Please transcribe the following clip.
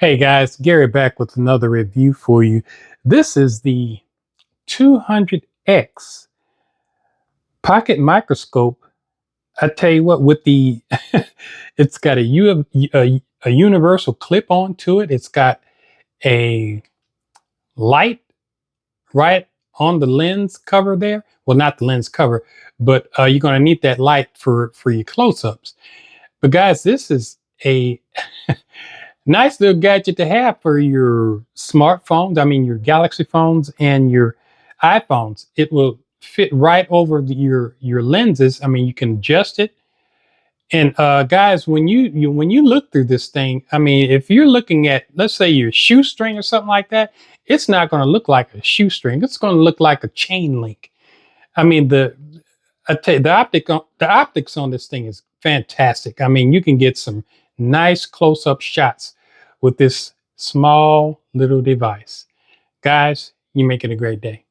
Hey guys, Gary back with another review for you. This is the 200X Pocket Microscope. I tell you what, with the it's got a universal clip on to it. It's got a light right on the lens cover there. Well, not the lens cover, but you're going to need that light for your close-ups. But guys, this is a nice little gadget to have for your smartphones. I mean, your Galaxy phones and your iPhones. It will fit right over your lenses. I mean, you can adjust it. And guys, when when you look through this thing, I mean, if you're looking at, let's say, your shoestring or something like that, it's not going to look like a shoestring. It's going to look like a chain link. I mean, I tell you, the optics on this thing is fantastic. I mean, you can get some nice close-up shots with this small little device. Guys, you make it a great day.